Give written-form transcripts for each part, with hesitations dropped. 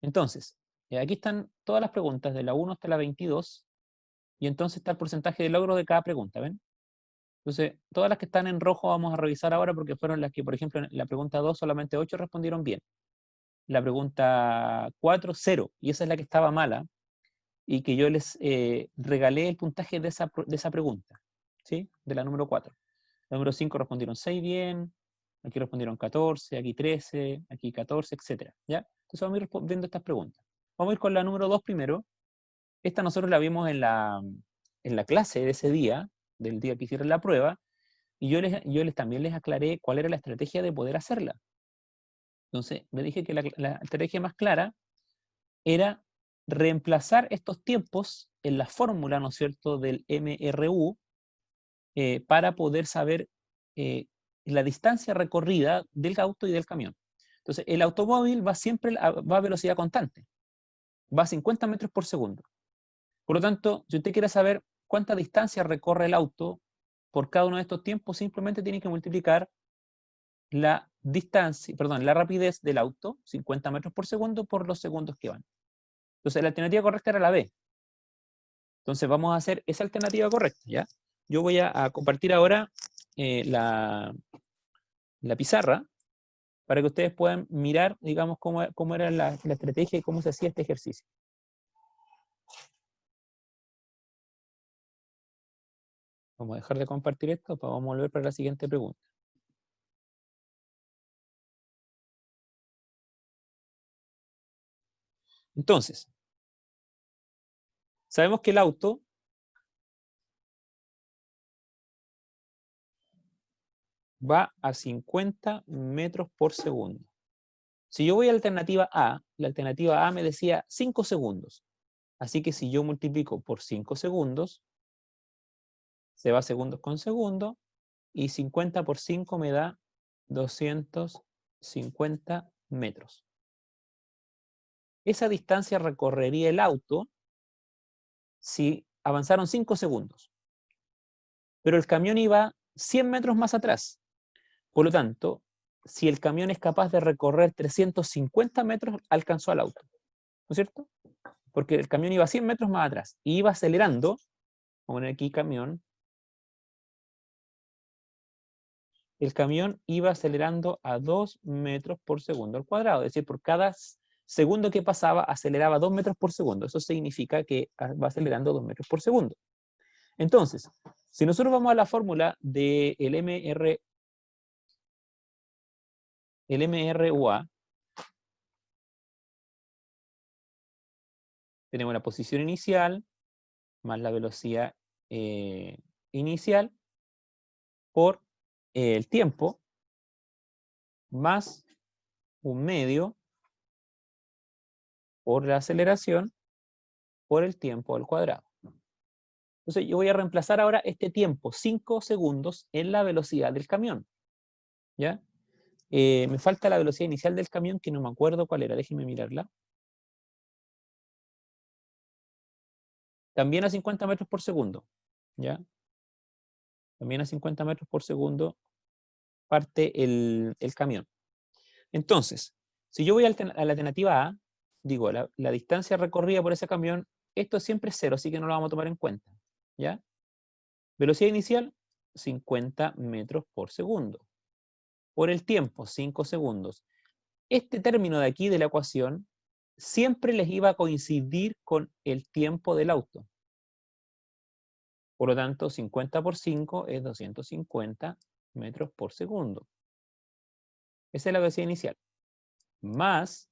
Entonces, aquí están todas las preguntas, de la 1 hasta la 22, y entonces está el porcentaje de logro de cada pregunta, ¿ven? Entonces, todas las que están en rojo vamos a revisar ahora porque fueron las que, por ejemplo, en la pregunta 2 solamente 8 respondieron bien. La pregunta 4, 0, y esa es la que estaba mala, y que yo les regalé el puntaje de esa pregunta, ¿sí? De la número 4. La número 5 respondieron 6 bien, aquí respondieron 14, aquí 13, aquí 14, etc. ¿Ya? Entonces vamos a ir respondiendo estas preguntas. Vamos a ir con la número 2 primero. Esta nosotros la vimos en la clase de ese día, del día que hicieron la prueba, y yo también les aclaré cuál era la estrategia de poder hacerla. Entonces, me dije que la estrategia más clara era reemplazar estos tiempos en la fórmula, ¿no es cierto?, del MRU, para poder saber la distancia recorrida del auto y del camión. Entonces, el automóvil va siempre va a velocidad constante, va a 50 metros por segundo. Por lo tanto, si usted quiere saber cuánta distancia recorre el auto por cada uno de estos tiempos, simplemente tiene que multiplicar la distancia, perdón, la rapidez del auto, 50 metros por segundo, por los segundos que van. Entonces, la alternativa correcta era la B. Entonces, vamos a hacer esa alternativa correcta, ¿ya? Yo voy a compartir ahora la pizarra para que ustedes puedan mirar, digamos, cómo era la estrategia y cómo se hacía este ejercicio. Vamos a dejar de compartir esto, vamos a volver para la siguiente pregunta. Entonces, sabemos que el auto va a 50 metros por segundo. Si yo voy a la alternativa A me decía 5 segundos. Así que si yo multiplico por 5 segundos, se va segundos con segundo, y 50 por 5 me da 250 metros. Esa distancia recorrería el auto si avanzaron 5 segundos. Pero el camión iba 100 metros más atrás. Por lo tanto, si el camión es capaz de recorrer 350 metros, alcanzó al auto. ¿No es cierto? Porque el camión iba 100 metros más atrás y iba acelerando. Vamos a poner aquí camión. El camión iba acelerando a 2 metros por segundo al cuadrado. Es decir, por cada segundo que pasaba, aceleraba 2 metros por segundo. Eso significa que va acelerando 2 metros por segundo. Entonces, si nosotros vamos a la fórmula del MRUA, tenemos la posición inicial más la velocidad inicial por el tiempo más un medio por la aceleración por el tiempo al cuadrado. Entonces yo voy a reemplazar ahora este tiempo, 5 segundos, en la velocidad del camión. ¿Ya? Me falta la velocidad inicial del camión, que no me acuerdo cuál era, déjenme mirarla. También a 50 metros por segundo. ¿Ya? También a 50 metros por segundo parte el camión. Entonces, si yo voy a la alternativa A, digo, la distancia recorrida por ese camión, esto siempre es 0, así que no lo vamos a tomar en cuenta. ¿Ya? Velocidad inicial, 50 metros por segundo. Por el tiempo, 5 segundos. Este término de aquí de la ecuación siempre les iba a coincidir con el tiempo del auto. Por lo tanto, 50 por 5 es 250 metros por segundo. Esa es la velocidad inicial. Más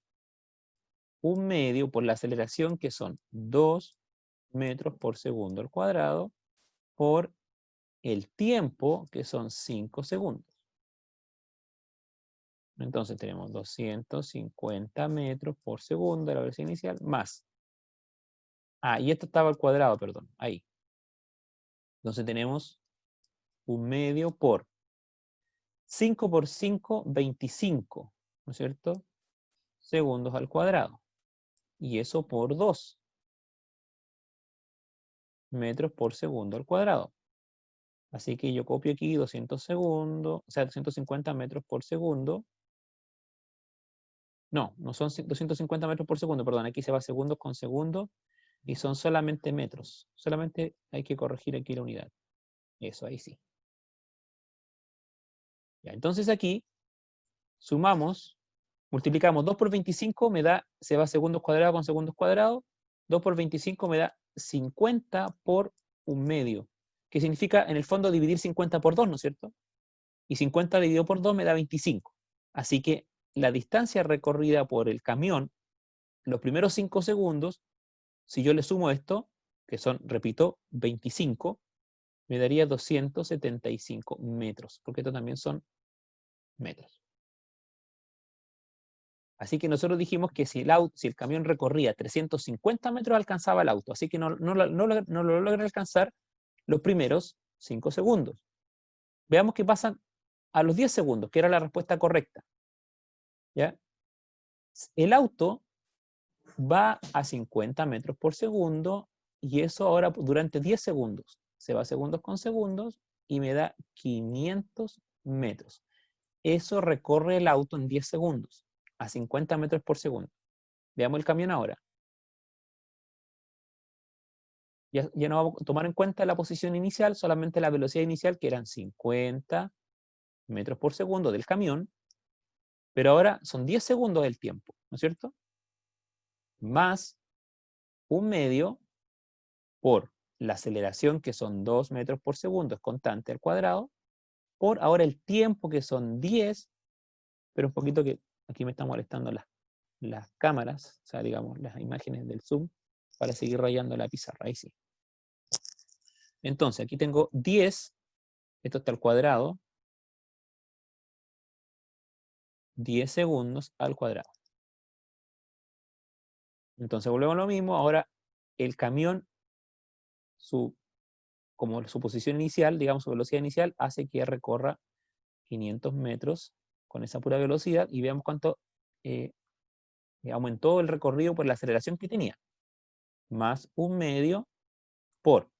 un medio por la aceleración, que son 2 metros por segundo al cuadrado, por el tiempo, que son 5 segundos. Entonces tenemos 250 metros por segundo, la velocidad inicial, más. Y esto estaba al cuadrado, perdón, ahí. Entonces tenemos un medio por 5 por 5, 25, ¿no es cierto? Segundos al cuadrado. Y eso por 2 metros por segundo al cuadrado. Así que yo copio aquí 200 segundos, o sea, 250 metros por segundo, No, no son 250 metros por segundo, perdón, aquí se va segundos con segundos y son solamente metros. Solamente hay que corregir aquí la unidad. Eso, ahí sí. Ya, entonces aquí sumamos, multiplicamos 2 por 25, me da, se va segundos cuadrados con segundos cuadrados, 2 por 25 me da 50 por 1/2, que significa en el fondo dividir 50 por 2, ¿no es cierto? Y 50 dividido por 2 me da 25. Así que la distancia recorrida por el camión, los primeros 5 segundos, si yo le sumo esto, que son, repito, 25, me daría 275 metros, porque estos también son metros. Así que nosotros dijimos que si el camión recorría 350 metros, alcanzaba el auto. Así que no lo logra alcanzar los primeros 5 segundos. Veamos qué pasa a los 10 segundos, que era la respuesta correcta. ¿Ya? El auto va a 50 metros por segundo y eso ahora durante 10 segundos. Se va segundos con segundos y me da 500 metros. Eso recorre el auto en 10 segundos, a 50 metros por segundo. Veamos el camión ahora. Ya no vamos a tomar en cuenta la posición inicial, solamente la velocidad inicial, que eran 50 metros por segundo del camión, pero ahora son 10 segundos el tiempo, ¿no es cierto? Más 1/2 por la aceleración, que son 2 metros por segundo, es constante al cuadrado, por ahora el tiempo, que son 10, pero un poquito que aquí me están molestando las cámaras, o sea, digamos, las imágenes del Zoom, para seguir rayando la pizarra, ahí sí. Entonces, aquí tengo 10, esto está al cuadrado, 10 segundos al cuadrado. Entonces volvemos a lo mismo, ahora el camión, como su posición inicial, digamos su velocidad inicial, hace que recorra 500 metros con esa pura velocidad y veamos cuánto aumentó el recorrido por la aceleración que tenía. Más 1/2 por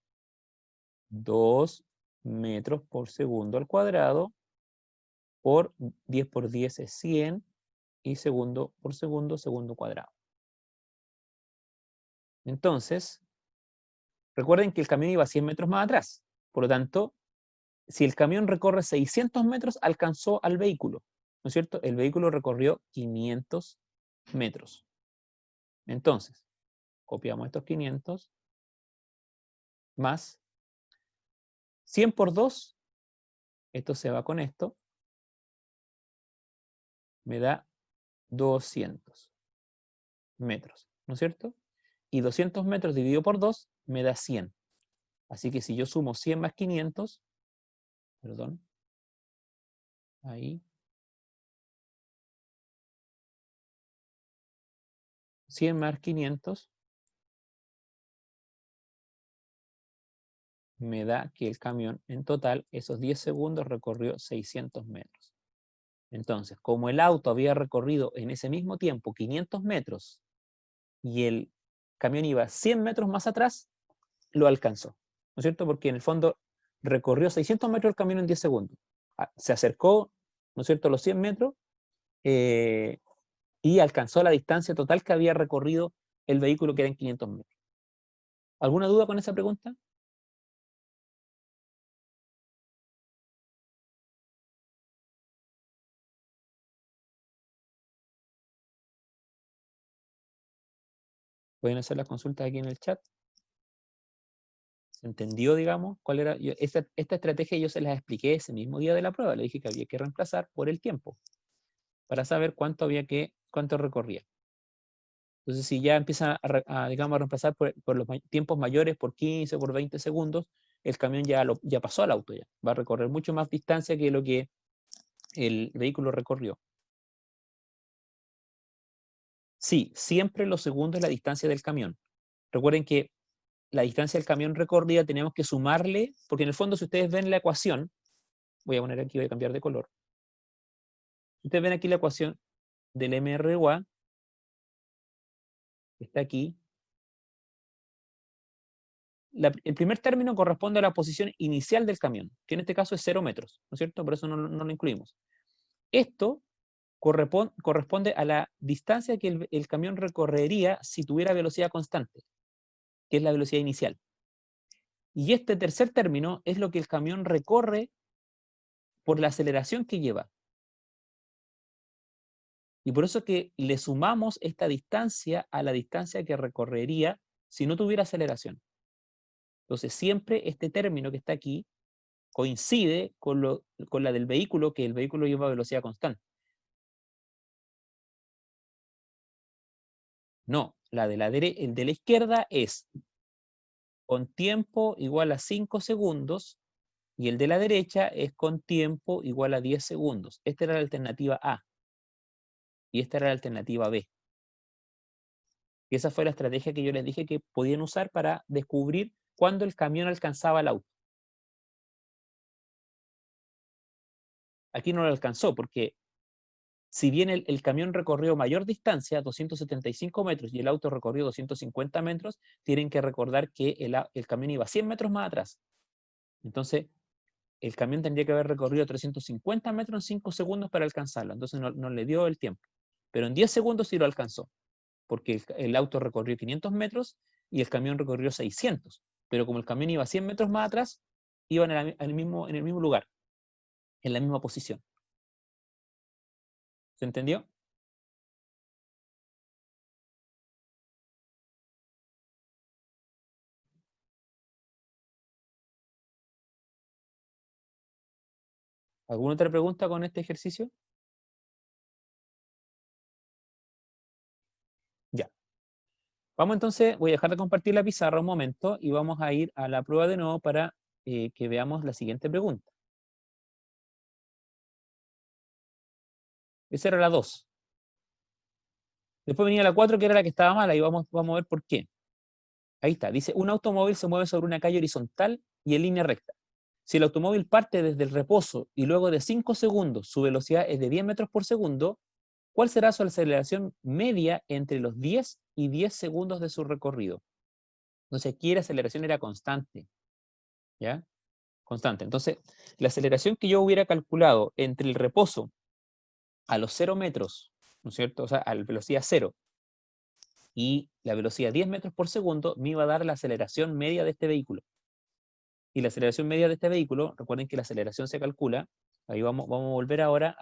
2 metros por segundo al cuadrado por 10 por 10 es 100 y segundo por segundo, segundo cuadrado. Entonces, recuerden que el camión iba 100 metros más atrás. Por lo tanto, si el camión recorre 600 metros, alcanzó al vehículo, ¿no es cierto? El vehículo recorrió 500 metros. Entonces, copiamos estos 500 más 100 por 2, esto se va con esto, me da 200 metros, ¿no es cierto? Y 200 metros dividido por 2 me da 100. Así que si yo sumo 100 más 500, perdón, ahí, 100 más 500 me da que el camión en total, esos 10 segundos, recorrió 600 metros. Entonces, como el auto había recorrido en ese mismo tiempo 500 metros y el camión iba 100 metros más atrás, lo alcanzó, ¿no es cierto? Porque en el fondo recorrió 600 metros el camión en 10 segundos. Se acercó, ¿no es cierto?, a los 100 metros y alcanzó la distancia total que había recorrido el vehículo, que eran 500 metros. ¿Alguna duda con esa pregunta? Pueden hacer las consultas aquí en el chat. ¿Se entendió, digamos, cuál era? Esta estrategia yo se las expliqué ese mismo día de la prueba. Le dije que había que reemplazar por el tiempo para saber cuánto recorría. Entonces, si ya empieza digamos, a reemplazar por los tiempos mayores, por 15 o por 20 segundos, el camión ya pasó al auto, ya va a recorrer mucho más distancia que lo que el vehículo recorrió. Sí, siempre los segundos es la distancia del camión. Recuerden que la distancia del camión recorrida tenemos que sumarle, porque en el fondo, si ustedes ven la ecuación, voy a poner aquí, voy a cambiar de color. Ustedes ven aquí la ecuación del MRUA, que está aquí. El primer término corresponde a la posición inicial del camión, que en este caso es 0 metros, ¿no es cierto? Por eso no lo incluimos. Esto corresponde a la distancia que el camión recorrería si tuviera velocidad constante, que es la velocidad inicial. Y este tercer término es lo que el camión recorre por la aceleración que lleva. Y por eso que le sumamos esta distancia a la distancia que recorrería si no tuviera aceleración. Entonces siempre este término que está aquí coincide con la del vehículo, que el vehículo lleva a velocidad constante. No, el de la izquierda es con tiempo igual a 5 segundos y el de la derecha es con tiempo igual a 10 segundos. Esta era la alternativa A y esta era la alternativa B. Y esa fue la estrategia que yo les dije que podían usar para descubrir cuándo el camión alcanzaba el auto. Aquí no lo alcanzó porque si bien el camión recorrió mayor distancia, 275 metros, y el auto recorrió 250 metros, tienen que recordar que el camión iba 100 metros más atrás. Entonces, el camión tendría que haber recorrido 350 metros en 5 segundos para alcanzarlo. Entonces no le dio el tiempo. Pero en 10 segundos sí lo alcanzó, porque el auto recorrió 500 metros y el camión recorrió 600. Pero como el camión iba 100 metros más atrás, iba en el mismo lugar, en la misma posición. ¿Se entendió? ¿Alguna otra pregunta con este ejercicio? Ya. Vamos entonces, voy a dejar de compartir la pizarra un momento y vamos a ir a la prueba de nuevo para que veamos la siguiente pregunta. Esa era la 2. Después venía la 4, que era la que estaba mala, y vamos a ver por qué. Ahí está, dice, un automóvil se mueve sobre una calle horizontal y en línea recta. Si el automóvil parte desde el reposo y luego de 5 segundos su velocidad es de 10 metros por segundo, ¿cuál será su aceleración media entre los 10 y 10 segundos de su recorrido? Entonces aquí la aceleración era constante, ¿ya? Constante. Entonces, la aceleración que yo hubiera calculado entre el reposo a los 0 metros, ¿no es cierto? O sea, a la velocidad 0 y la velocidad 10 metros por segundo, me iba a dar la aceleración media de este vehículo. Y la aceleración media de este vehículo, recuerden que la aceleración se calcula, ahí vamos a volver ahora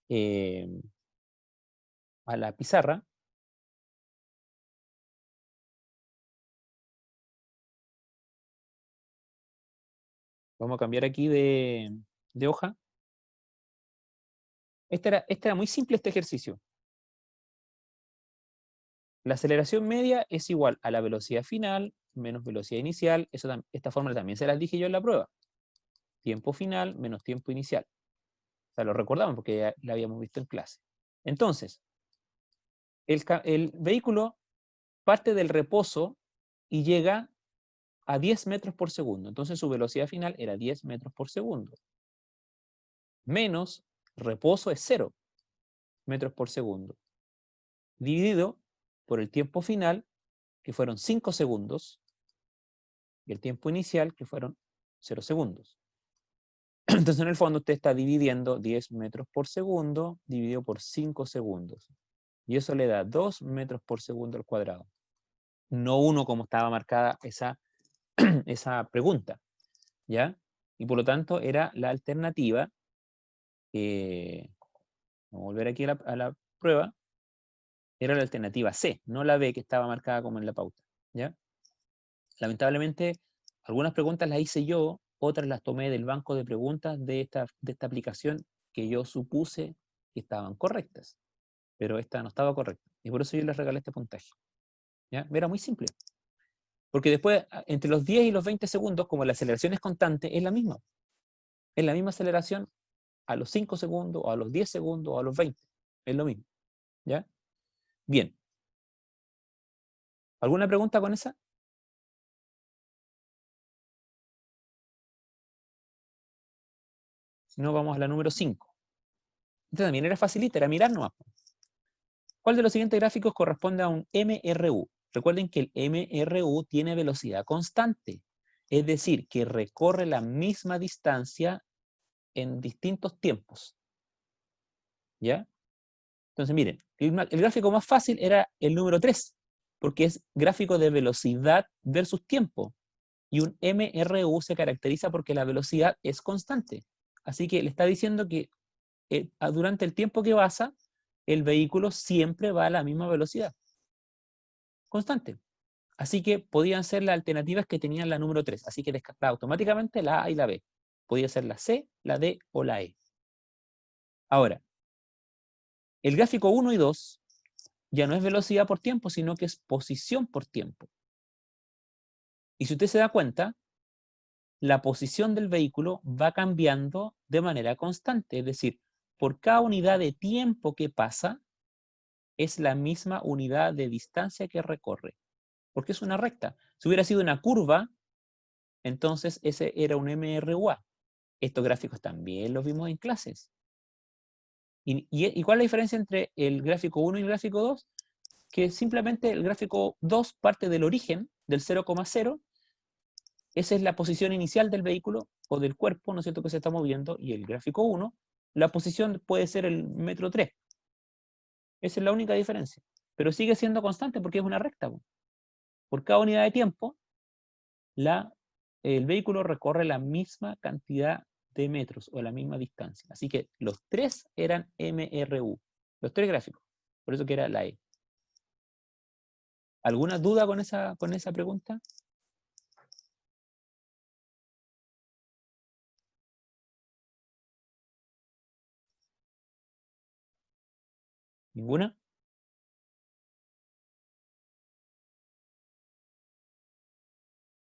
eh, a la pizarra. Vamos a cambiar aquí de hoja. Este era muy simple este ejercicio. La aceleración media es igual a la velocidad final menos velocidad inicial. Esta fórmula también se las dije yo en la prueba. Tiempo final menos tiempo inicial. O sea, lo recordamos porque ya la habíamos visto en clase. Entonces, el vehículo parte del reposo y llega a 10 metros por segundo. Entonces su velocidad final era 10 metros por segundo. Menos reposo es 0 metros por segundo. Dividido por el tiempo final, que fueron 5 segundos, y el tiempo inicial, que fueron 0 segundos. Entonces, en el fondo, usted está dividiendo 10 metros por segundo dividido por 5 segundos. Y eso le da 2 metros por segundo al cuadrado. No 1 como estaba marcada esa pregunta. ¿Ya? Y por lo tanto, era la alternativa. Vamos a volver aquí a la prueba. Era la alternativa C, no la B que estaba marcada como en la pauta. ¿Ya? Lamentablemente, algunas preguntas las hice yo, otras las tomé del banco de preguntas de esta aplicación que yo supuse que estaban correctas, pero esta no estaba correcta. Y por eso yo les regalé este puntaje. ¿Ya? Era muy simple. Porque después, entre los 10 y los 20 segundos, como la aceleración es constante, es la misma. Es la misma aceleración a los 5 segundos, o a los 10 segundos, o a los 20. Es lo mismo. ¿Ya? Bien. ¿Alguna pregunta con esa? Si no, vamos a la número 5. Esta también era facilita, era mirar nomás. ¿Cuál de los siguientes gráficos corresponde a un MRU? Recuerden que el MRU tiene velocidad constante, es decir, que recorre la misma distancia en distintos tiempos. ¿Ya? Entonces, miren, el gráfico más fácil era el número 3, porque es gráfico de velocidad versus tiempo. Y un MRU se caracteriza porque la velocidad es constante. Así que le está diciendo que durante el tiempo que pasa, el vehículo siempre va a la misma velocidad. Constante. Así que podían ser las alternativas que tenían la número 3. Así que descartaba automáticamente la A y la B. Podía ser la C, la D o la E. Ahora, el gráfico 1 y 2 ya no es velocidad por tiempo, sino que es posición por tiempo. Y si usted se da cuenta, la posición del vehículo va cambiando de manera constante. Es decir, por cada unidad de tiempo que pasa, es la misma unidad de distancia que recorre. Porque es una recta. Si hubiera sido una curva, entonces ese era un MRUA. Estos gráficos también los vimos en clases. ¿Y cuál es la diferencia entre el gráfico 1 y el gráfico 2? Que simplemente el gráfico 2 parte del origen, del 0,0. Esa es la posición inicial del vehículo o del cuerpo, ¿no es cierto?, que se está moviendo. Y el gráfico 1, la posición puede ser el metro 3. Esa es la única diferencia. Pero sigue siendo constante porque es una recta. Por cada unidad de tiempo, el vehículo recorre la misma cantidad de metros o la misma distancia. Así que los tres eran MRU, los tres gráficos. Por eso que era la E. ¿Alguna duda con esa pregunta? ¿Ninguna?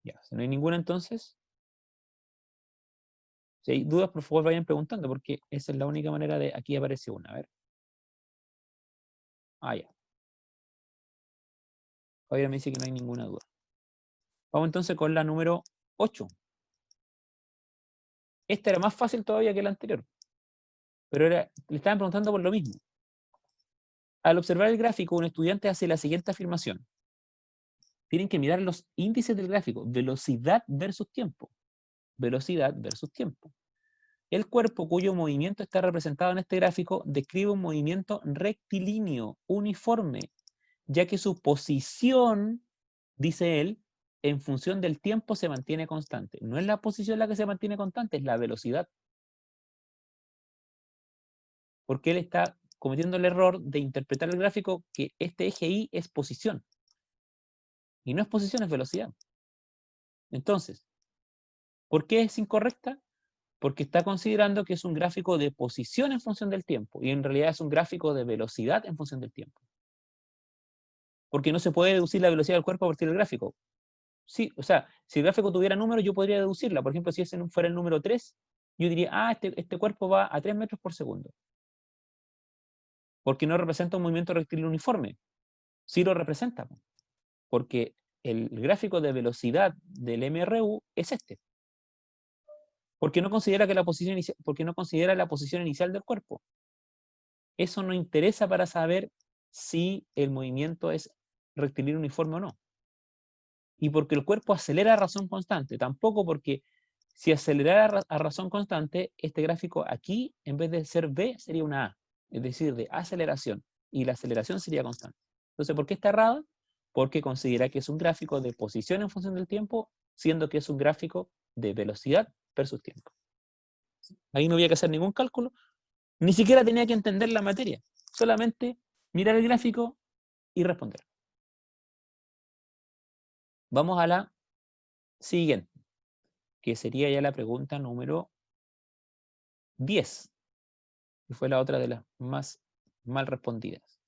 Ya, si no hay ninguna entonces, si hay dudas, por favor vayan preguntando, porque esa es la única manera de... Aquí aparece una, a ver. Ah, ya. Javier me dice que no hay ninguna duda. Vamos entonces con la número 8. Esta era más fácil todavía que la anterior, pero le estaban preguntando por lo mismo. Al observar el gráfico, un estudiante hace la siguiente afirmación. Tienen que mirar los índices del gráfico, velocidad versus tiempo. Velocidad versus tiempo. El cuerpo cuyo movimiento está representado en este gráfico describe un movimiento rectilíneo, uniforme, ya que su posición, dice él, en función del tiempo se mantiene constante. No es la posición la que se mantiene constante, es la velocidad. Porque él está cometiendo el error de interpretar el gráfico que este eje Y es posición. Y no es posición, es velocidad. Entonces, ¿por qué es incorrecta? Porque está considerando que es un gráfico de posición en función del tiempo, y en realidad es un gráfico de velocidad en función del tiempo. Porque no se puede deducir la velocidad del cuerpo a partir del gráfico. Sí, o sea, si el gráfico tuviera números, yo podría deducirla. Por ejemplo, si ese fuera el número 3, yo diría, este cuerpo va a 3 metros por segundo. Porque no representa un movimiento rectilíneo uniforme. Sí lo representa, porque el gráfico de velocidad del MRU es este. Porque no considera porque no considera la posición inicial del cuerpo. Eso no interesa para saber si el movimiento es rectilíneo uniforme o no. Y porque el cuerpo acelera a razón constante, tampoco, porque si acelerara a razón constante, este gráfico aquí, en vez de ser V, sería una A, es decir, de aceleración, y la aceleración sería constante. Entonces, ¿por qué está errada? Porque considera que es un gráfico de posición en función del tiempo, siendo que es un gráfico de velocidad versus tiempo. Ahí no había que hacer ningún cálculo, ni siquiera tenía que entender la materia, solamente mirar el gráfico y responder. Vamos a la siguiente, que sería ya la pregunta número 10, que fue la otra de las más mal respondidas.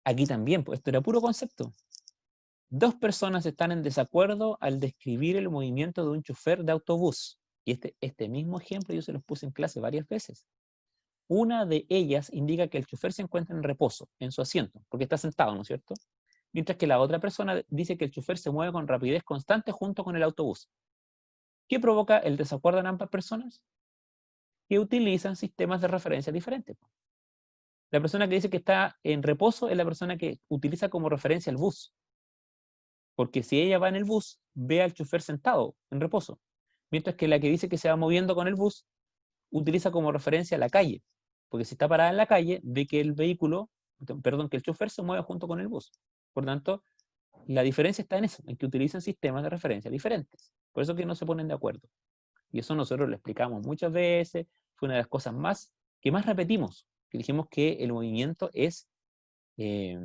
Aquí también, pues esto era puro concepto. Dos personas están en desacuerdo al describir el movimiento de un chofer de autobús. Y este mismo ejemplo yo se los puse en clase varias veces. Una de ellas indica que el chofer se encuentra en reposo, en su asiento, porque está sentado, ¿no es cierto? Mientras que la otra persona dice que el chofer se mueve con rapidez constante junto con el autobús. ¿Qué provoca el desacuerdo en ambas personas? Que utilizan sistemas de referencia diferentes. La persona que dice que está en reposo es la persona que utiliza como referencia el bus. Porque si ella va en el bus, ve al chofer sentado, en reposo. Mientras que la que dice que se va moviendo con el bus, utiliza como referencia la calle. Porque si está parada en la calle, ve que el vehículo, perdón, que el chofer se mueve junto con el bus. Por tanto, la diferencia está en eso, en que utilizan sistemas de referencia diferentes. Por eso que no se ponen de acuerdo. Y eso nosotros lo explicamos muchas veces, fue una de las cosas que más repetimos, que dijimos que el movimiento es eh,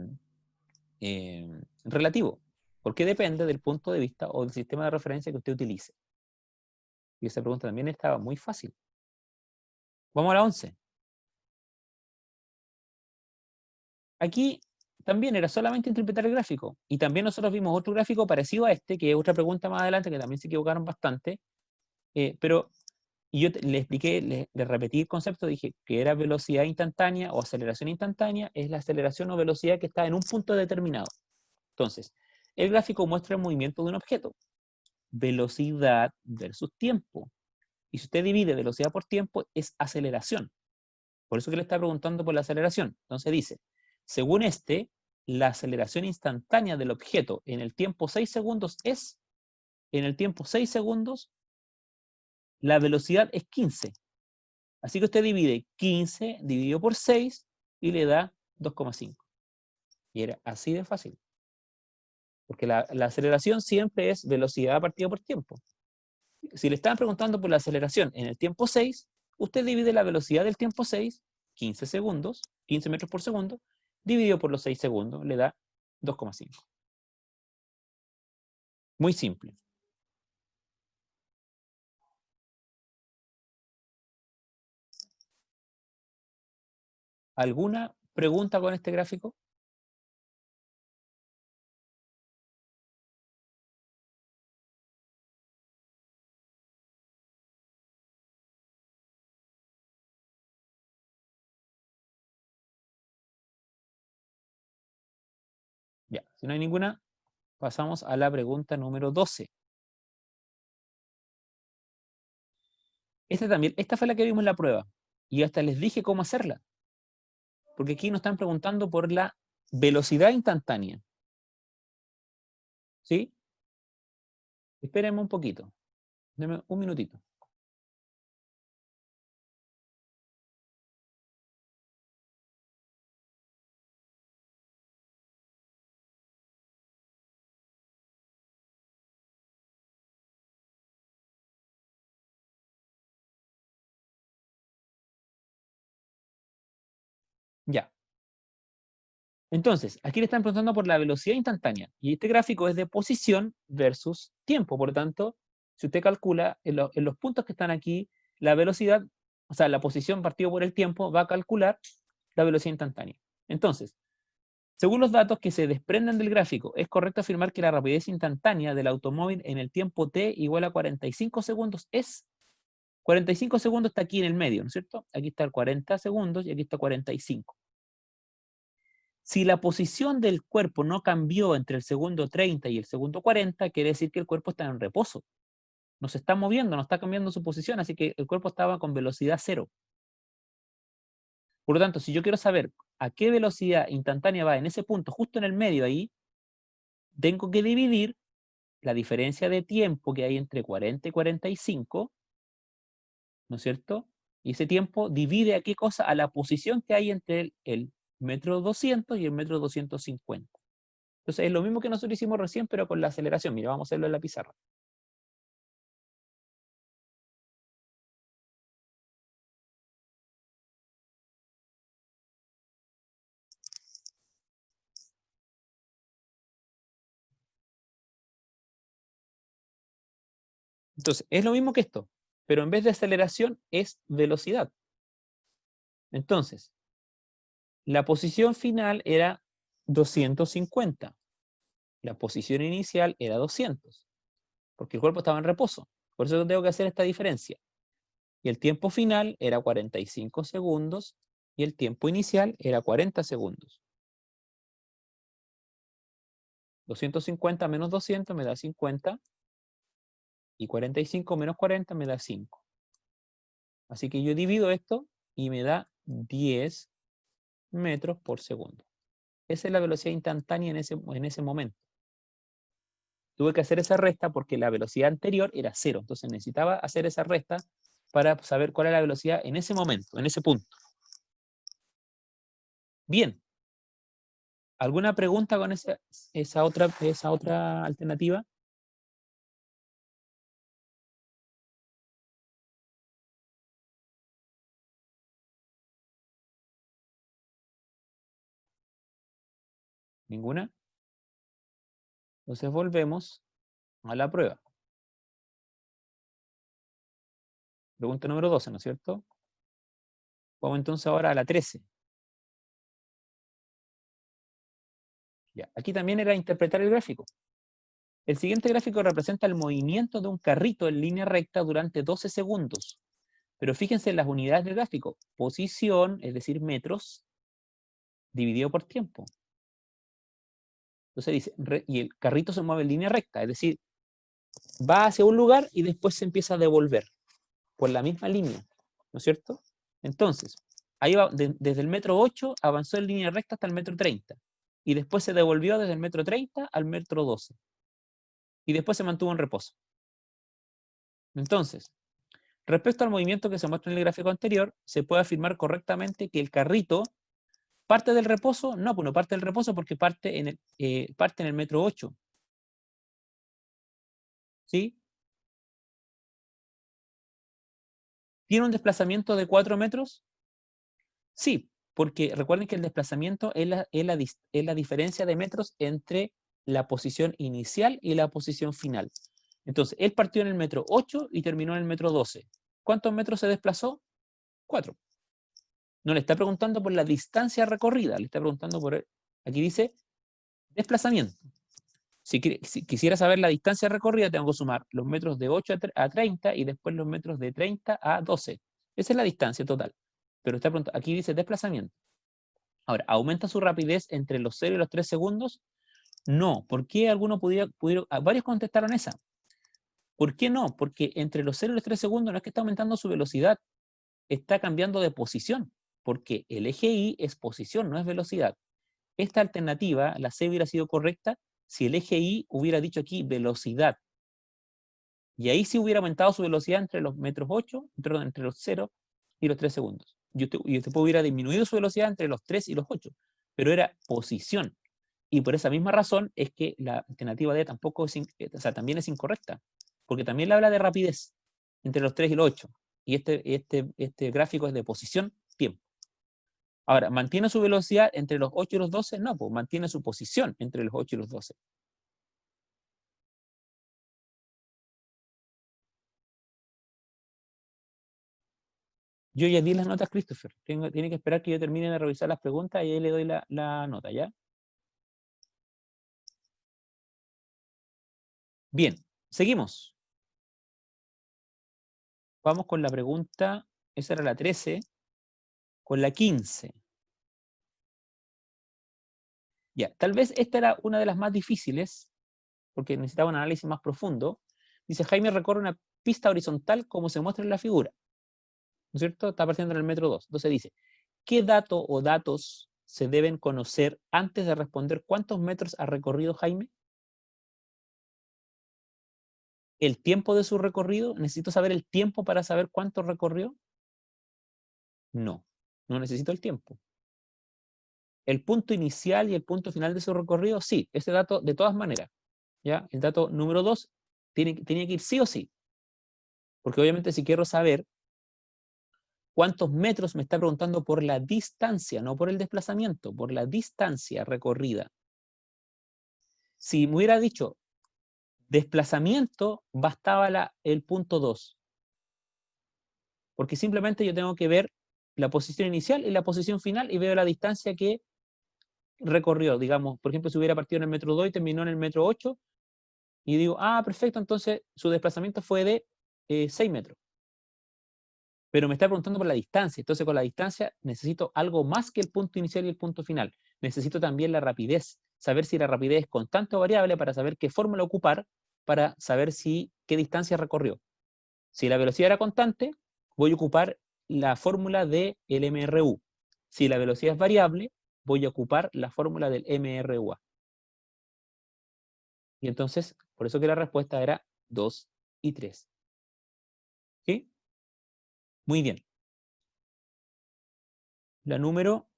relativo, porque depende del punto de vista o del sistema de referencia que usted utilice. Y esa pregunta también estaba muy fácil. Vamos a la 11. Aquí también era solamente interpretar el gráfico. Y también nosotros vimos otro gráfico parecido a este, que es otra pregunta más adelante, que también se equivocaron bastante. Pero yo le expliqué, le repetí el concepto, dije que era velocidad instantánea o aceleración instantánea, es la aceleración o velocidad que está en un punto determinado. Entonces, el gráfico muestra el movimiento de un objeto. Velocidad versus tiempo. Y si usted divide velocidad por tiempo, es aceleración. Por eso que le está preguntando por la aceleración. Entonces dice, según la aceleración instantánea del objeto en el tiempo 6 segundos es, en el tiempo 6 segundos, la velocidad es 15. Así que usted divide 15 dividido por 6 y le da 2,5. Y era así de fácil. Porque la aceleración siempre es velocidad partida por tiempo. Si le están preguntando por la aceleración en el tiempo 6, usted divide la velocidad del tiempo 6, 15 segundos, 15 metros por segundo, dividido por los 6 segundos, le da 2,5. Muy simple. ¿Alguna pregunta con este gráfico? Ya, si no hay ninguna, pasamos a la pregunta número 12. Esta fue la que vimos en la prueba. Y hasta les dije cómo hacerla. Porque aquí nos están preguntando por la velocidad instantánea. ¿Sí? Espérenme un poquito. Deme un minutito. Ya. Entonces, aquí le están preguntando por la velocidad instantánea. Y este gráfico es de posición versus tiempo. Por lo tanto, si usted calcula en los puntos que están aquí, la velocidad, o sea, la posición partido por el tiempo, va a calcular la velocidad instantánea. Entonces, según los datos que se desprenden del gráfico, es correcto afirmar que la rapidez instantánea del automóvil en el tiempo t igual a 45 segundos es 45 segundos está aquí en el medio, ¿no es cierto? Aquí está el 40 segundos y aquí está 45. Si la posición del cuerpo no cambió entre el segundo 30 y el segundo 40, quiere decir que el cuerpo está en reposo. No se está moviendo, no está cambiando su posición, así que el cuerpo estaba con velocidad cero. Por lo tanto, si yo quiero saber a qué velocidad instantánea va en ese punto, justo en el medio ahí, tengo que dividir la diferencia de tiempo que hay entre 40 y 45, ¿no es cierto? Y ese tiempo divide a qué cosa, a la posición que hay entre el metro 200 y el metro 250. Entonces es lo mismo que nosotros hicimos recién, pero con la aceleración. Mira, vamos a hacerlo en la pizarra. Entonces, es lo mismo que esto, pero en vez de aceleración es velocidad. Entonces, la posición final era 250. La posición inicial era 200, porque el cuerpo estaba en reposo. Por eso tengo que hacer esta diferencia. Y el tiempo final era 45 segundos y el tiempo inicial era 40 segundos. 250 menos 200 me da 50 y 45 menos 40 me da 5. Así que yo divido esto y me da 10 metros por segundo. Esa es la velocidad instantánea en ese momento. Tuve que hacer esa resta porque la velocidad anterior era cero. Entonces necesitaba hacer esa resta para saber cuál era la velocidad en ese momento, en ese punto. Bien. ¿Alguna pregunta con esa otra alternativa? ¿Ninguna? Entonces volvemos a la prueba. Pregunta número 12, ¿no es cierto? Vamos entonces ahora a la 13. Ya. Aquí también era interpretar el gráfico. El siguiente gráfico representa el movimiento de un carrito en línea recta durante 12 segundos. Pero fíjense en las unidades del gráfico. Posición, es decir, metros, dividido por tiempo. Entonces dice, y el carrito se mueve en línea recta, es decir, va hacia un lugar y después se empieza a devolver por la misma línea, ¿no es cierto? Entonces, ahí va, desde el metro 8 avanzó en línea recta hasta el metro 30 y después se devolvió desde el metro 30 al metro 12 y después se mantuvo en reposo. Entonces, respecto al movimiento que se muestra en el gráfico anterior, se puede afirmar correctamente que el carrito parte del reposo. No, pues no parte del reposo porque parte en el metro 8. ¿Sí? ¿Tiene un desplazamiento de 4 metros? Sí, porque recuerden que el desplazamiento es la diferencia de metros entre la posición inicial y la posición final. Entonces, él partió en el metro 8 y terminó en el metro 12. ¿Cuántos metros se desplazó? 4. No le está preguntando por la distancia recorrida, le está preguntando aquí dice desplazamiento. Si quisiera saber la distancia recorrida, tengo que sumar los metros de 8 a 30 y después los metros de 30 a 12. Esa es la distancia total. Pero aquí dice desplazamiento. Ahora, ¿aumenta su rapidez entre los 0 y los 3 segundos? No. ¿Por qué algunos pudieron varios contestaron esa? ¿Por qué no? Porque entre los 0 y los 3 segundos no es que está aumentando su velocidad, está cambiando de posición, porque el eje Y es posición, no es velocidad. Esta alternativa, la C, hubiera sido correcta si el eje Y hubiera dicho aquí velocidad. Y ahí sí hubiera aumentado su velocidad entre los metros 8, perdón, entre los 0 y los 3 segundos. Y usted hubiera disminuido su velocidad entre los 3 y los 8, pero era posición. Y por esa misma razón es que la alternativa D tampoco o sea, también es incorrecta, porque también le habla de rapidez entre los 3 y los 8. Y este gráfico es de posición, tiempo. Ahora, ¿mantiene su velocidad entre los 8 y los 12? No, pues mantiene su posición entre los 8 y los 12. Yo ya di las notas, Christopher. Tiene que esperar que yo termine de revisar las preguntas y ahí le doy la nota, ¿ya? Bien, seguimos. Vamos con la pregunta, esa era la 13, con la 15. Ya, tal vez esta era una de las más difíciles, porque necesitaba un análisis más profundo. Dice, Jaime recorre una pista horizontal como se muestra en la figura, ¿no es cierto? Está apareciendo en el metro 2. Entonces dice, ¿qué dato o datos se deben conocer antes de responder cuántos metros ha recorrido Jaime? ¿El tiempo de su recorrido? ¿Necesito saber el tiempo para saber cuánto recorrió? No, no necesito el tiempo. ¿El punto inicial y el punto final de su recorrido? Sí, ese dato de todas maneras. ¿Ya? El dato número 2 tiene que ir sí o sí. Porque obviamente si quiero saber cuántos metros, me está preguntando por la distancia, no por el desplazamiento, por la distancia recorrida. Si me hubiera dicho desplazamiento, bastaba el punto 2. Porque simplemente yo tengo que ver la posición inicial y la posición final y veo la distancia que recorrió. Digamos, por ejemplo, si hubiera partido en el metro 2 y terminó en el metro 8, y digo, perfecto, entonces su desplazamiento fue de 6 metros. Pero me está preguntando por la distancia. Entonces, con la distancia necesito algo más que el punto inicial y el punto final. Necesito también la rapidez. Saber si la rapidez es constante o variable para saber qué fórmula ocupar para saber qué distancia recorrió. Si la velocidad era constante, voy a ocupar la fórmula del MRU. Si la velocidad es variable, voy a ocupar la fórmula del MRUA. Y entonces, por eso que la respuesta era 2 y 3. ¿Sí? Muy bien. La número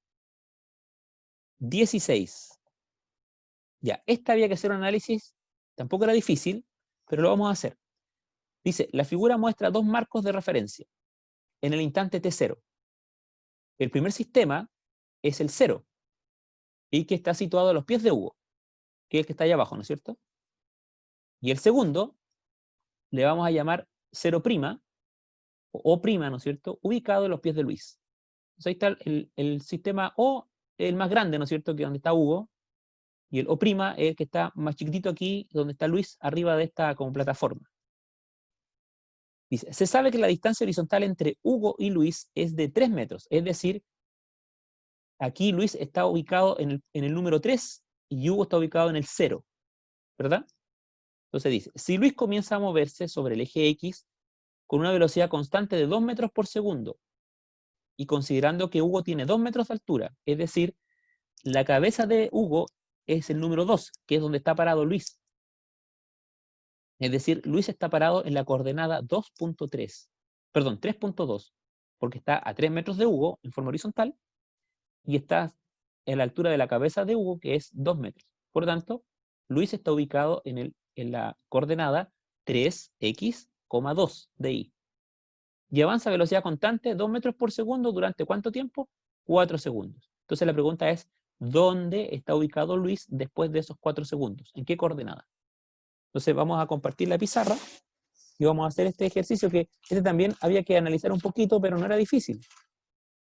16. Ya, esta había que hacer un análisis, tampoco era difícil, pero lo vamos a hacer. Dice, la figura muestra dos marcos de referencia en el instante t0. El primer sistema es el 0, y que está situado a los pies de Hugo, que es el que está ahí abajo, ¿no es cierto? Y el segundo le vamos a llamar 0', o prima, ¿no es cierto?, ubicado en los pies de Luis. Entonces ahí está el sistema O, el más grande, ¿no es cierto?, que es donde está Hugo, y el O' es el que está más chiquitito aquí, donde está Luis, arriba de esta como plataforma. Dice, se sabe que la distancia horizontal entre Hugo y Luis es de 3 metros, es decir, aquí Luis está ubicado en el número 3 y Hugo está ubicado en el 0, ¿verdad? Entonces dice, si Luis comienza a moverse sobre el eje X con una velocidad constante de 2 metros por segundo, y considerando que Hugo tiene 2 metros de altura, es decir, la cabeza de Hugo es el número 2, que es donde está parado Luis. Es decir, Luis está parado en la coordenada 2.3, perdón, 3.2, porque está a 3 metros de Hugo en forma horizontal, y está en la altura de la cabeza de Hugo, que es 2 metros. Por lo tanto, Luis está ubicado en la coordenada 3x,2 de y. Y avanza a velocidad constante, 2 metros por segundo, ¿durante cuánto tiempo? 4 segundos. Entonces la pregunta es, ¿dónde está ubicado Luis después de esos 4 segundos? ¿En qué coordenada? Entonces vamos a compartir la pizarra y vamos a hacer este ejercicio que este también había que analizar un poquito, pero no era difícil.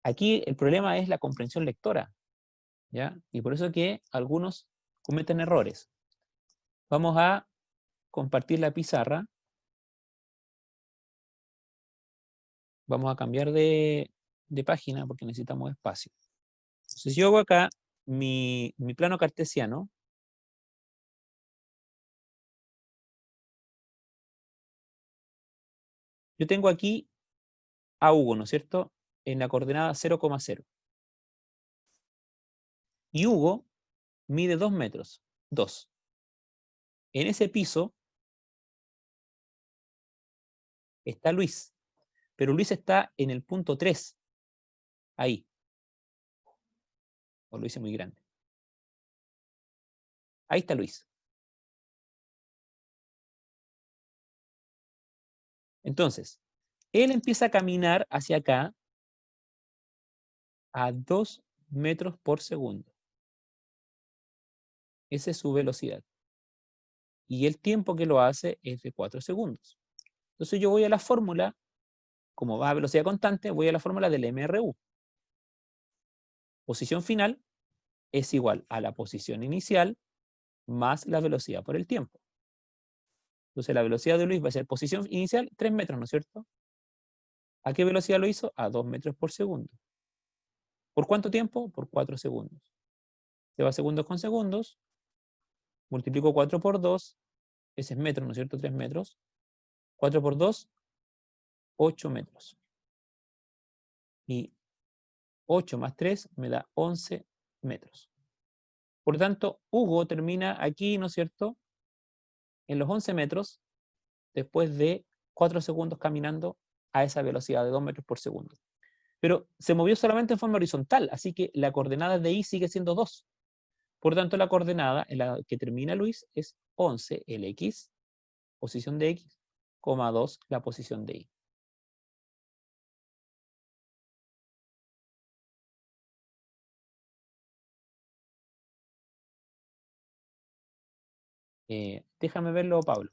Aquí el problema es la comprensión lectora, ¿ya? Y por eso que algunos cometen errores. Vamos a compartir la pizarra. Vamos a cambiar de página porque necesitamos espacio. Entonces yo hago acá mi plano cartesiano. Yo tengo aquí a Hugo, ¿no es cierto?, en la coordenada 0,0. Y Hugo mide 2 metros, 2. En ese piso está Luis, pero Luis está en el punto 3, ahí. O lo hice muy grande. Ahí está Luis. Entonces, él empieza a caminar hacia acá a 2 metros por segundo. Esa es su velocidad. Y el tiempo que lo hace es de 4 segundos. Entonces yo voy a la fórmula, como va a velocidad constante, voy a la fórmula del MRU. Posición final es igual a la posición inicial más la velocidad por el tiempo. Entonces la velocidad de Luis va a ser posición inicial 3 metros, ¿no es cierto? ¿A qué velocidad lo hizo? A 2 metros por segundo. ¿Por cuánto tiempo? Por 4 segundos. Se va segundos con segundos, multiplico 4 por 2, ese es metro, ¿no es cierto? 3 metros. 4 por 2, 8 metros. Y 8 más 3 me da 11 metros. Por lo tanto, Hugo termina aquí, ¿no es cierto?, en los 11 metros, después de 4 segundos caminando a esa velocidad de 2 metros por segundo. Pero se movió solamente en forma horizontal, así que la coordenada de y sigue siendo 2. Por lo tanto, la coordenada en la que termina Luis es 11, el x, posición de x, 2, la posición de y. Déjame verlo, Pablo.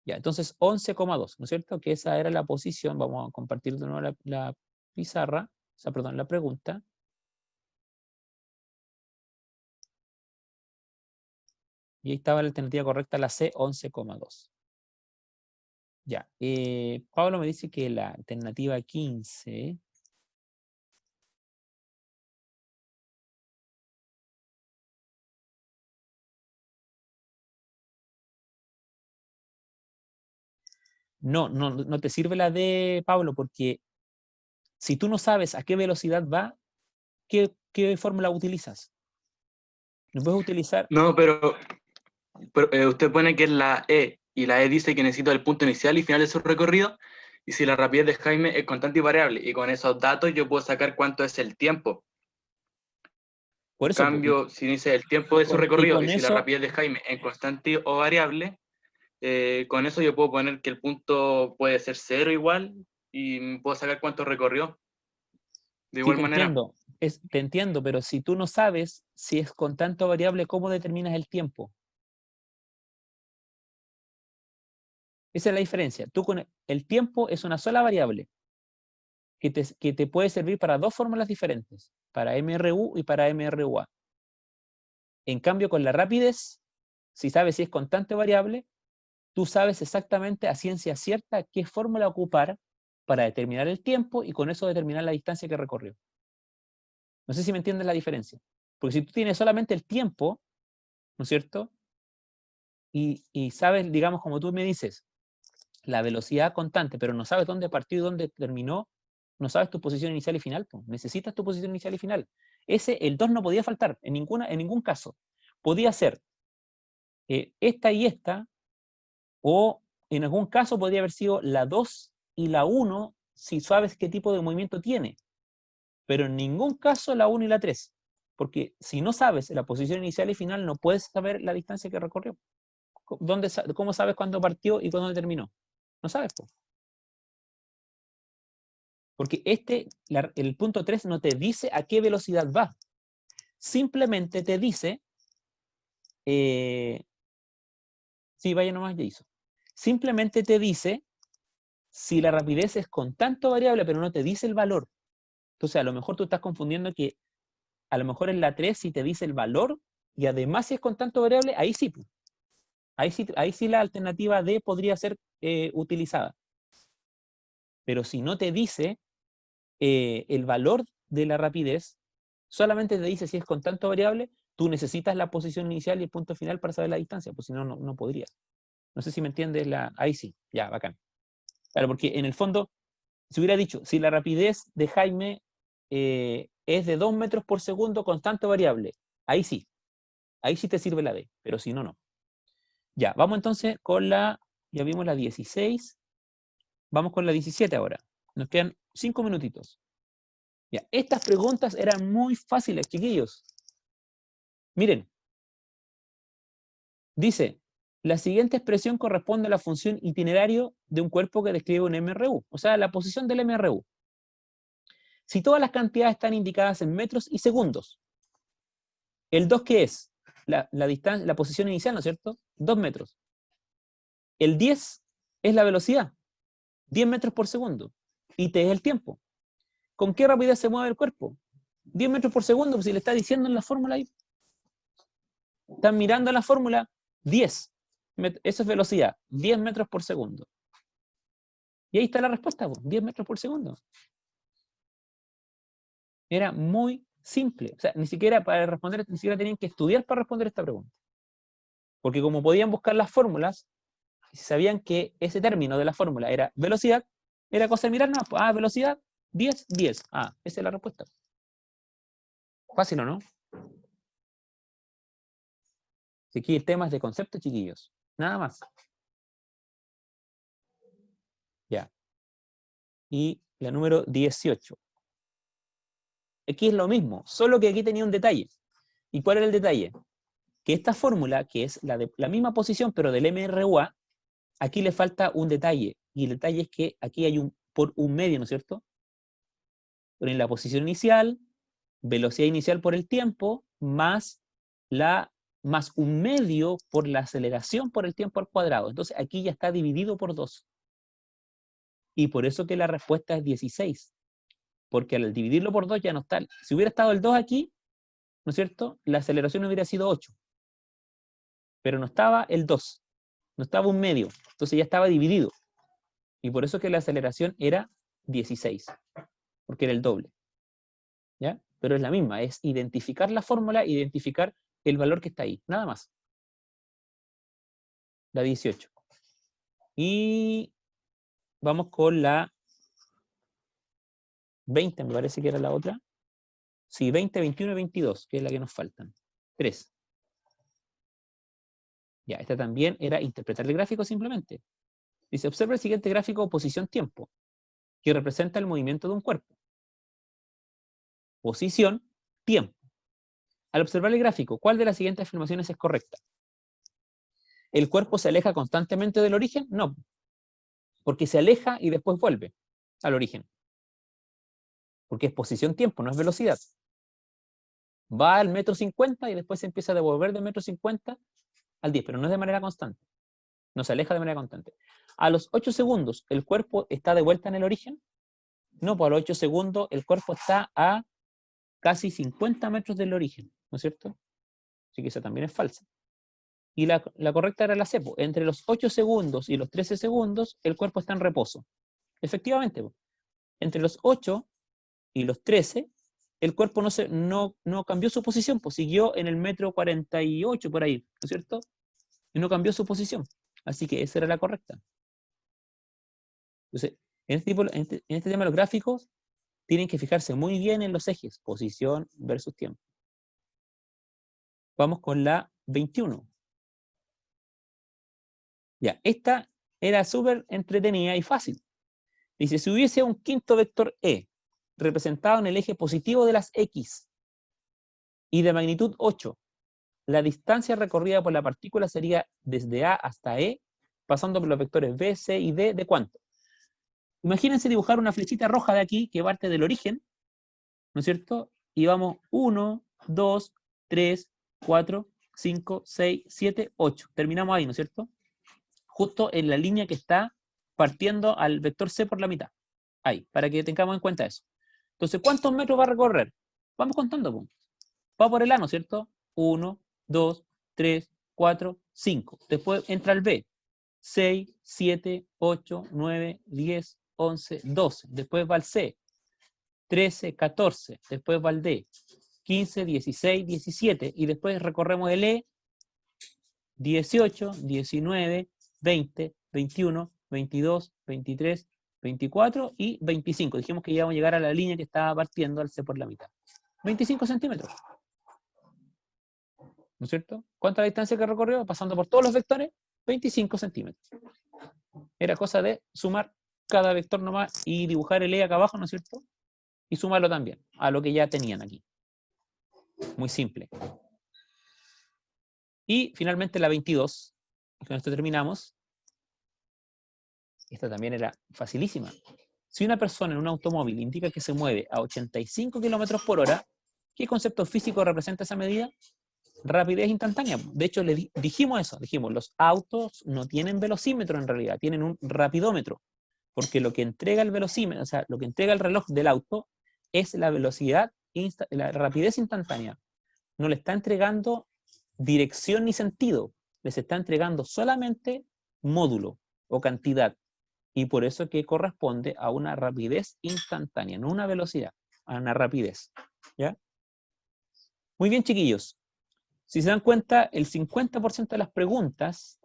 Ya, entonces 11,2, ¿no es cierto? Que esa era la posición. Vamos a compartir de nuevo la pizarra, o sea, perdón, la pregunta. Y ahí estaba la alternativa correcta, la C, 11,2. Ya, Pablo me dice que la alternativa 15... No te sirve la de Pablo, porque si tú no sabes a qué velocidad va, ¿qué fórmula utilizas? No puedes utilizar... No, pero usted pone que es la E, y la E dice que necesita el punto inicial y final de su recorrido, y si la rapidez de Jaime es constante y variable, y con esos datos yo puedo sacar cuánto es el tiempo. Por En eso, po, cambio, si dice el tiempo de su y recorrido con y si la eso, rapidez de Jaime es constante o variable, con eso yo puedo poner que el punto puede ser 0 igual y puedo sacar cuánto recorrió. De sí igual manera, te entiendo, pero si tú no sabes si es constante o variable, ¿cómo determinas el tiempo? Esa es la diferencia. Tú con el tiempo es una sola variable que te puede servir para dos fórmulas diferentes, para MRU y para MRUA. En cambio, con la rapidez, si sabes si es constante o variable, tú sabes exactamente a ciencia cierta qué fórmula ocupar para determinar el tiempo y con eso determinar la distancia que recorrió. No sé si me entiendes la diferencia. Porque si tú tienes solamente el tiempo, ¿no es cierto? Y sabes, digamos, como tú me dices, la velocidad constante, pero no sabes dónde partió y dónde terminó, no sabes tu posición inicial y final, pues. Necesitas tu posición inicial y final. El 2 no podía faltar en ningún caso. Podía ser esta y esta, o en algún caso podría haber sido la 2 y la 1 si sabes qué tipo de movimiento tiene, pero en ningún caso la 1 y la 3, porque si no sabes la posición inicial y final, no puedes saber la distancia que recorrió. ¿Cómo sabes cuándo partió y cuándo terminó? No sabes, pues. Porque el punto 3 no te dice a qué velocidad va. Simplemente te dice, sí, vaya nomás, ya hizo. Simplemente te dice si la rapidez es constante o variable, pero no te dice el valor. Entonces, a lo mejor tú estás confundiendo que a lo mejor en la 3 si te dice el valor y además si es constante o variable, ahí sí. Ahí sí la alternativa D podría ser utilizada. Pero si no te dice el valor de la rapidez, solamente te dice si es constante o variable, tú necesitas la posición inicial y el punto final para saber la distancia, pues si no, no podrías. No sé si me entiendes ahí sí, ya, bacán. Claro, porque en el fondo, si hubiera dicho, si la rapidez de Jaime es de 2 metros por segundo constante o variable, ahí sí te sirve la D, pero si no, no. Ya, vamos entonces con ya vimos la 16, vamos con la 17 ahora. Nos quedan 5 minutitos. Ya, estas preguntas eran muy fáciles, chiquillos. Miren, dice, la siguiente expresión corresponde a la función itinerario de un cuerpo que describe un MRU, o sea, la posición del MRU. Si todas las cantidades están indicadas en metros y segundos, ¿el 2 qué es? La distancia, la posición inicial, ¿no es cierto? 2 metros. El 10 es la velocidad, 10 metros por segundo. Y T es el tiempo. ¿Con qué rapidez se mueve el cuerpo? 10 metros por segundo, pues si le está diciendo en la fórmula ahí. Están mirando la fórmula 10. Eso es velocidad, 10 metros por segundo. Y ahí está la respuesta, 10 metros por segundo. Era muy simple. O sea, ni siquiera para responder, ni siquiera tenían que estudiar para responder esta pregunta. Porque como podían buscar las fórmulas, si sabían que ese término de la fórmula era velocidad, era cosa de mirar, no, velocidad, 10, 10. Esa es la respuesta. Fácil, ¿o no? Si aquí el tema es de concepto, chiquillos. Nada más. Ya. Y la número 18. Aquí es lo mismo, solo que aquí tenía un detalle. ¿Y cuál era el detalle? Que esta fórmula, que es la misma posición, pero del MRUA, aquí le falta un detalle. Y el detalle es que aquí hay por un medio, ¿no es cierto? Ponen la posición inicial, velocidad inicial por el tiempo, más un medio por la aceleración por el tiempo al cuadrado. Entonces aquí ya está dividido por 2. Y por eso que la respuesta es 16. Porque al dividirlo por 2 ya no está. Si hubiera estado el 2 aquí, ¿no es cierto? La aceleración hubiera sido 8. Pero no estaba el 2. No estaba un medio. Entonces ya estaba dividido. Y por eso que la aceleración era 16. Porque era el doble. ¿Ya? Pero es la misma. Es identificar la fórmula, identificar el valor que está ahí. Nada más. La 18. Y vamos con la 20, me parece que era la otra. Sí, 20, 21 y 22, que es la que nos faltan. 3. Ya, esta también era interpretar el gráfico simplemente. Dice, observa el siguiente gráfico posición-tiempo, que representa el movimiento de un cuerpo. Posición, tiempo. Al observar el gráfico, ¿cuál de las siguientes afirmaciones es correcta? ¿El cuerpo se aleja constantemente del origen? No, porque se aleja y después vuelve al origen. Porque es posición-tiempo, no es velocidad. Va al 1,50 m y después se empieza a devolver de 1,50 m al 10, pero no es de manera constante. No se aleja de manera constante. A los 8 segundos, ¿el cuerpo está de vuelta en el origen? No, pues a los 8 segundos el cuerpo está a casi 50 metros del origen, ¿no es cierto? Así que esa también es falsa. Y la correcta era la C, pues. Entre los 8 segundos y los 13 segundos, el cuerpo está en reposo. Efectivamente, pues. Entre los 8 y los 13, el cuerpo no cambió su posición, pues siguió en el 1,48 m por ahí, ¿no es cierto? Y no cambió su posición. Así que esa era la correcta. Entonces, en este tema de los gráficos, tienen que fijarse muy bien en los ejes, posición versus tiempo. Vamos con la 21. Ya, esta era súper entretenida y fácil. Dice, si hubiese un quinto vector E, representado en el eje positivo de las X, y de magnitud 8, la distancia recorrida por la partícula sería desde A hasta E, pasando por los vectores B, C y D, ¿de cuánto? Imagínense dibujar una flechita roja de aquí, que parte del origen, ¿no es cierto? Y vamos 1, 2, 3, 4, 5, 6, 7, 8. Terminamos ahí, ¿no es cierto? Justo en la línea que está partiendo al vector C por la mitad. Ahí, para que tengamos en cuenta eso. Entonces, ¿cuántos metros va a recorrer? Vamos contando, pues. Va por el A, ¿no es cierto? 1, 2, 3, 4, 5. Después entra el B. 6, 7, 8, 9, 10, 11, 12. Después va el C. 13, 14. Después va el D. 15, 16, 17. Y después recorremos el E. 18, 19, 20, 21, 22, 23, 24 y 25. Dijimos que íbamos a llegar a la línea que estaba partiendo al C por la mitad. 25 centímetros. ¿No es cierto? ¿Cuánta distancia que recorrió? Pasando por todos los vectores, 25 centímetros. Era cosa de sumar cada vector nomás y dibujar el E acá abajo, ¿no es cierto? Y sumarlo también a lo que ya tenían aquí. Muy simple. Y finalmente la 22, y con esto terminamos. Esta también era facilísima. Si una persona en un automóvil indica que se mueve a 85 km por hora, ¿qué concepto físico representa esa medida? Rapidez instantánea. De hecho, le dijimos eso. Dijimos, los autos no tienen velocímetro en realidad, tienen un rapidómetro. Porque lo que entrega el velocímetro, o sea, lo que entrega el reloj del auto es la velocidad, la rapidez instantánea. No le está entregando dirección ni sentido. Les está entregando solamente módulo o cantidad. Y por eso que corresponde a una rapidez instantánea, no una velocidad, a una rapidez. ¿Ya? Muy bien, chiquillos. Si se dan cuenta, el 50% de las preguntas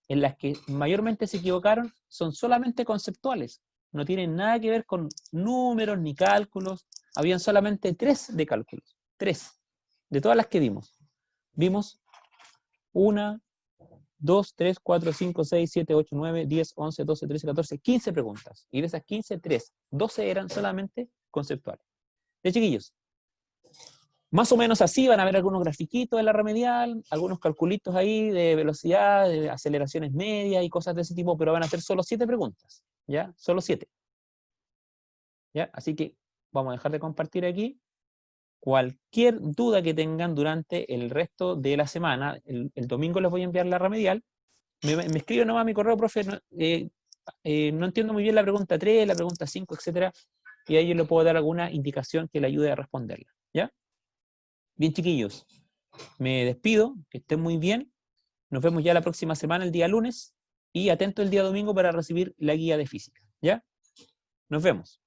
en las que mayormente se equivocaron son solamente conceptuales. No tienen nada que ver con números ni cálculos. Habían solamente 3 de cálculos. 3. De todas las que vimos. Vimos 1, 2, 3, 4, 5, 6, 7, 8, 9, 10, 11, 12, 13, 14, 15 preguntas. Y de esas 15, 3. 12 eran solamente conceptuales. De chiquillos. Más o menos así van a ver algunos grafiquitos de la remedial, algunos calculitos ahí de velocidad, de aceleraciones medias y cosas de ese tipo, pero van a ser solo 7 preguntas, ¿ya? Solo 7. ¿Ya? Así que vamos a dejar de compartir aquí. Cualquier duda que tengan durante el resto de la semana, el domingo les voy a enviar la remedial, me escriben nomás a mi correo, profe, no entiendo muy bien la pregunta 3, la pregunta 5, etcétera, y ahí yo le puedo dar alguna indicación que le ayude a responderla, ¿ya? Bien, chiquillos, me despido, que estén muy bien. Nos vemos ya la próxima semana, el día lunes, y atento el día domingo para recibir la guía de física, ¿ya? Nos vemos.